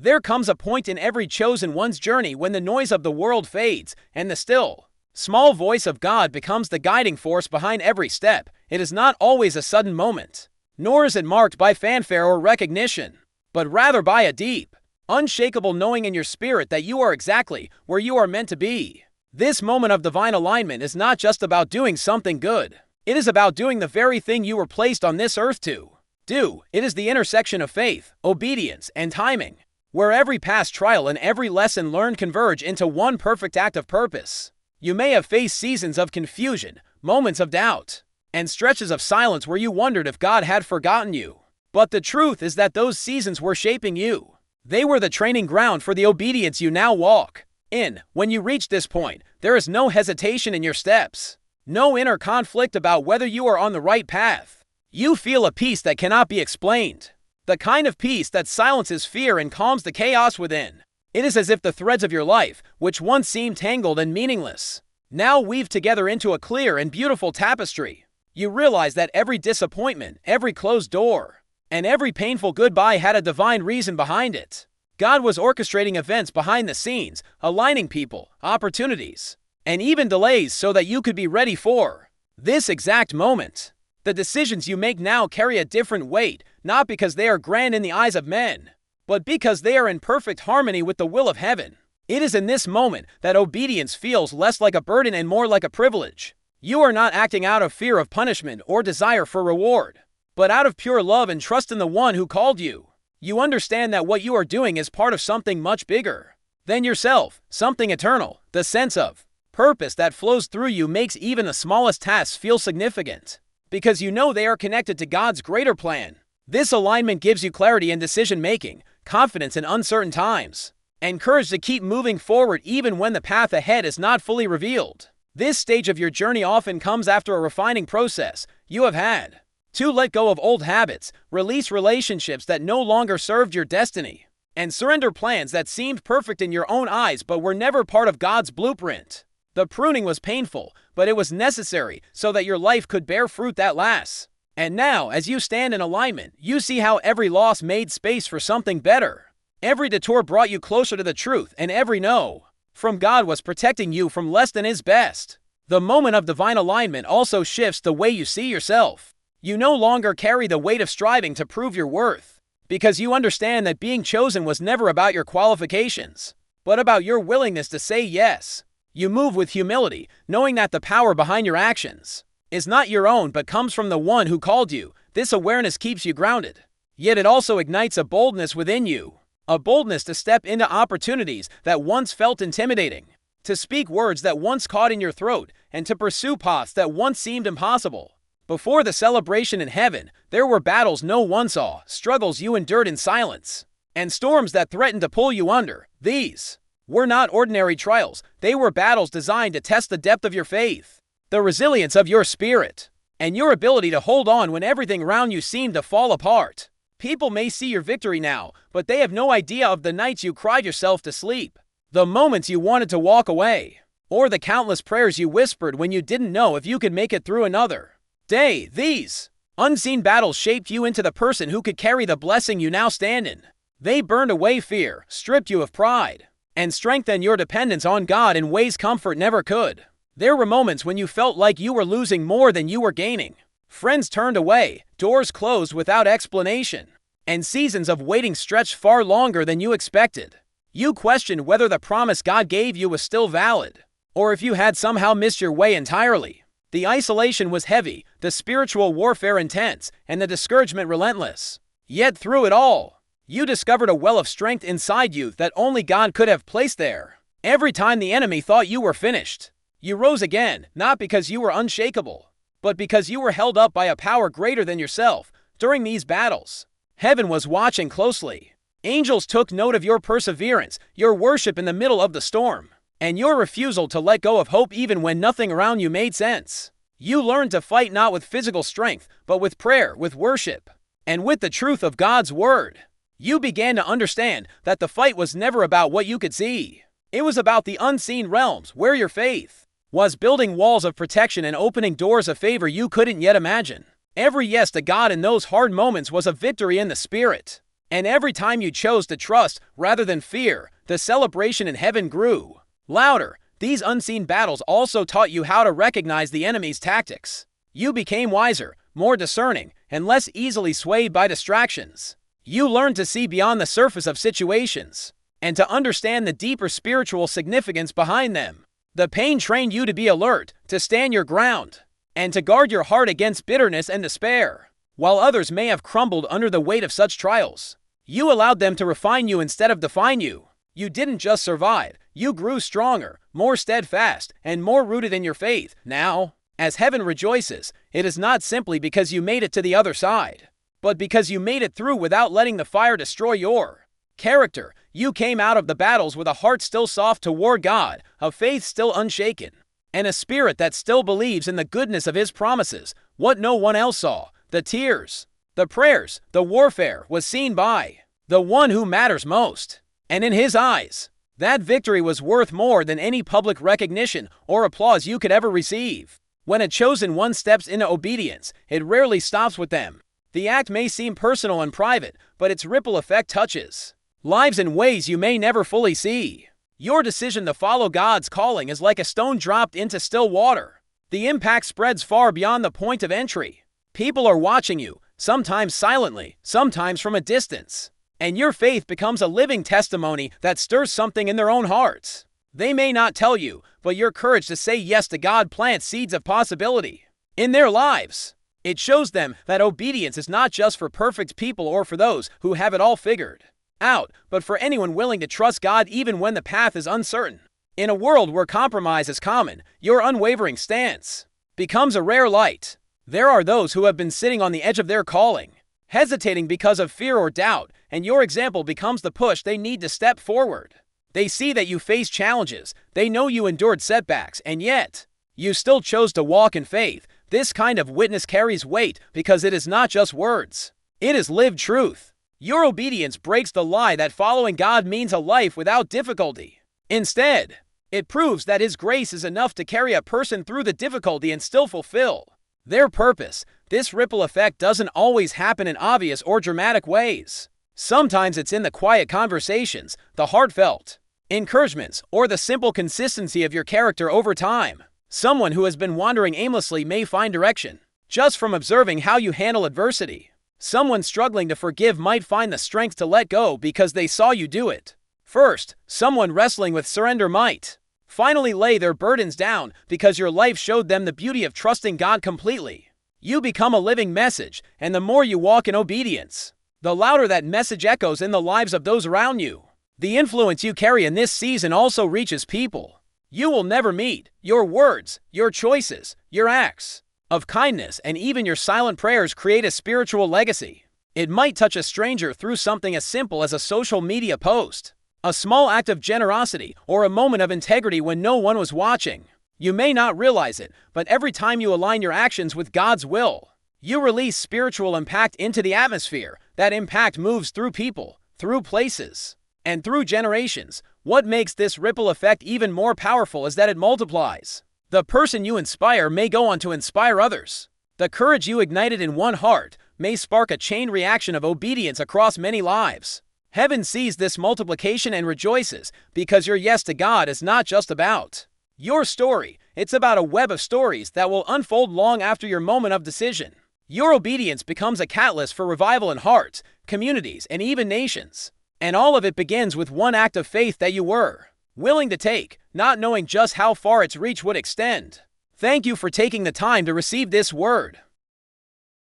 There comes a point in every chosen one's journey when the noise of the world fades, and the still, small voice of God becomes the guiding force behind every step. It is not always a sudden moment, nor is it marked by fanfare or recognition, but rather by a deep, unshakable knowing in your spirit that you are exactly where you are meant to be. This moment of divine alignment is not just about doing something good. It is about doing the very thing you were placed on this earth to do. It is the intersection of faith, obedience, and timing, where every past trial and every lesson learned converge into one perfect act of purpose. You may have faced seasons of confusion, moments of doubt, and stretches of silence where you wondered if God had forgotten you. But the truth is that those seasons were shaping you. They were the training ground for the obedience you now walk in. When you reach this point, there is no hesitation in your steps, no inner conflict about whether you are on the right path. You feel a peace that cannot be explained, the kind of peace that silences fear and calms the chaos within. It is as if the threads of your life, which once seemed tangled and meaningless, now weave together into a clear and beautiful tapestry. You realize that every disappointment, every closed door, and every painful goodbye had a divine reason behind it. God was orchestrating events behind the scenes, aligning people, opportunities, and even delays so that you could be ready for this exact moment. The decisions you make now carry a different weight, not because they are grand in the eyes of men, but because they are in perfect harmony with the will of heaven. It is in this moment that obedience feels less like a burden and more like a privilege. You are not acting out of fear of punishment or desire for reward, but out of pure love and trust in the one who called you. You understand that what you are doing is part of something much bigger than yourself, something eternal. The sense of purpose that flows through you makes even the smallest tasks feel significant, because you know they are connected to God's greater plan. This alignment gives you clarity in decision-making, confidence in uncertain times, and courage to keep moving forward even when the path ahead is not fully revealed. This stage of your journey often comes after a refining process. You have had to let go of old habits, release relationships that no longer served your destiny, and surrender plans that seemed perfect in your own eyes but were never part of God's blueprint. The pruning was painful, but it was necessary so that your life could bear fruit that lasts. And now, as you stand in alignment, you see how every loss made space for something better. Every detour brought you closer to the truth, and every no from God was protecting you from less than His best. The moment of divine alignment also shifts the way you see yourself. You no longer carry the weight of striving to prove your worth, because you understand that being chosen was never about your qualifications, but about your willingness to say yes. You move with humility, knowing that the power behind your actions is not your own but comes from the one who called you. This awareness keeps you grounded, yet it also ignites a boldness within you, a boldness to step into opportunities that once felt intimidating, to speak words that once caught in your throat, and to pursue paths that once seemed impossible. Before the celebration in heaven, there were battles no one saw, struggles you endured in silence, and storms that threatened to pull you under. These were not ordinary trials. They were battles designed to test the depth of your faith, the resilience of your spirit, and your ability to hold on when everything around you seemed to fall apart. People may see your victory now, but they have no idea of the nights you cried yourself to sleep, the moments you wanted to walk away, or the countless prayers you whispered when you didn't know if you could make it through another day. These unseen battles shaped you into the person who could carry the blessing you now stand in. They burned away fear, stripped you of pride, and strengthened your dependence on God in ways comfort never could. There were moments when you felt like you were losing more than you were gaining. Friends turned away, doors closed without explanation, and seasons of waiting stretched far longer than you expected. You questioned whether the promise God gave you was still valid, or if you had somehow missed your way entirely. The isolation was heavy, the spiritual warfare intense, and the discouragement relentless. Yet through it all, you discovered a well of strength inside you that only God could have placed there. Every time the enemy thought you were finished, you rose again, not because you were unshakable, but because you were held up by a power greater than yourself. During these battles, heaven was watching closely. Angels took note of your perseverance, your worship in the middle of the storm, and your refusal to let go of hope even when nothing around you made sense. You learned to fight not with physical strength, but with prayer, with worship, and with the truth of God's word. You began to understand that the fight was never about what you could see. It was about the unseen realms where your faith was building walls of protection and opening doors of favor you couldn't yet imagine. Every yes to God in those hard moments was a victory in the spirit, And every time you chose to trust rather than fear, the celebration in heaven grew louder. These unseen battles also taught you how to recognize the enemy's tactics. You became wiser, more discerning, and less easily swayed by distractions. You learned to see beyond the surface of situations and to understand the deeper spiritual significance behind them. The pain trained you to be alert, to stand your ground, and to guard your heart against bitterness and despair. While others may have crumbled under the weight of such trials, you allowed them to refine you instead of define you. You didn't just survive, you grew stronger, more steadfast, and more rooted in your faith. Now, as heaven rejoices, it is not simply because you made it to the other side, but because you made it through without letting the fire destroy your character. You came out of the battles with a heart still soft toward God, a faith still unshaken, and a spirit that still believes in the goodness of His promises. What no one else saw, the tears, the prayers, the warfare, was seen by the one who matters most. And in His eyes, that victory was worth more than any public recognition or applause you could ever receive. When a chosen one steps into obedience, it rarely stops with them. The act may seem personal and private, but its ripple effect touches lives in ways you may never fully see. Your decision to follow God's calling is like a stone dropped into still water. The impact spreads far beyond the point of entry. People are watching you, sometimes silently, sometimes from a distance. And your faith becomes a living testimony that stirs something in their own hearts. They may not tell you, but your courage to say yes to God plants seeds of possibility in their lives. It shows them that obedience is not just for perfect people or for those who have it all figured out, but for anyone willing to trust God even when the path is uncertain. In a world where compromise is common, your unwavering stance becomes a rare light. There are those who have been sitting on the edge of their calling, hesitating because of fear or doubt, and your example becomes the push they need to step forward. They see that you face challenges, they know you endured setbacks, and yet, you still chose to walk in faith. This kind of witness carries weight because it is not just words. It is lived truth. Your obedience breaks the lie that following God means a life without difficulty. Instead, it proves that His grace is enough to carry a person through the difficulty and still fulfill their purpose. This ripple effect doesn't always happen in obvious or dramatic ways. Sometimes it's in the quiet conversations, the heartfelt encouragements, or the simple consistency of your character over time. Someone who has been wandering aimlessly may find direction just from observing how you handle adversity. Someone struggling to forgive might find the strength to let go because they saw you do it first. Someone wrestling with surrender might finally lay their burdens down because your life showed them the beauty of trusting God completely. You become a living message, and the more you walk in obedience, the louder that message echoes in the lives of those around you. The influence you carry in this season also reaches people you will never meet. Your words, your choices, your acts of kindness, and even your silent prayers create a spiritual legacy. It might touch a stranger through something as simple as a social media post, a small act of generosity, or a moment of integrity when no one was watching. You may not realize it, but every time you align your actions with God's will, you release spiritual impact into the atmosphere. That impact moves through people, through places, and through generations. What makes this ripple effect even more powerful is that it multiplies. The person you inspire may go on to inspire others. The courage you ignited in one heart may spark a chain reaction of obedience across many lives. Heaven sees this multiplication and rejoices because your yes to God is not just about your story. It's about a web of stories that will unfold long after your moment of decision. Your obedience becomes a catalyst for revival in hearts, communities, and even nations. And all of it begins with one act of faith that you were willing to take, not knowing just how far its reach would extend. Thank you for taking the time to receive this word.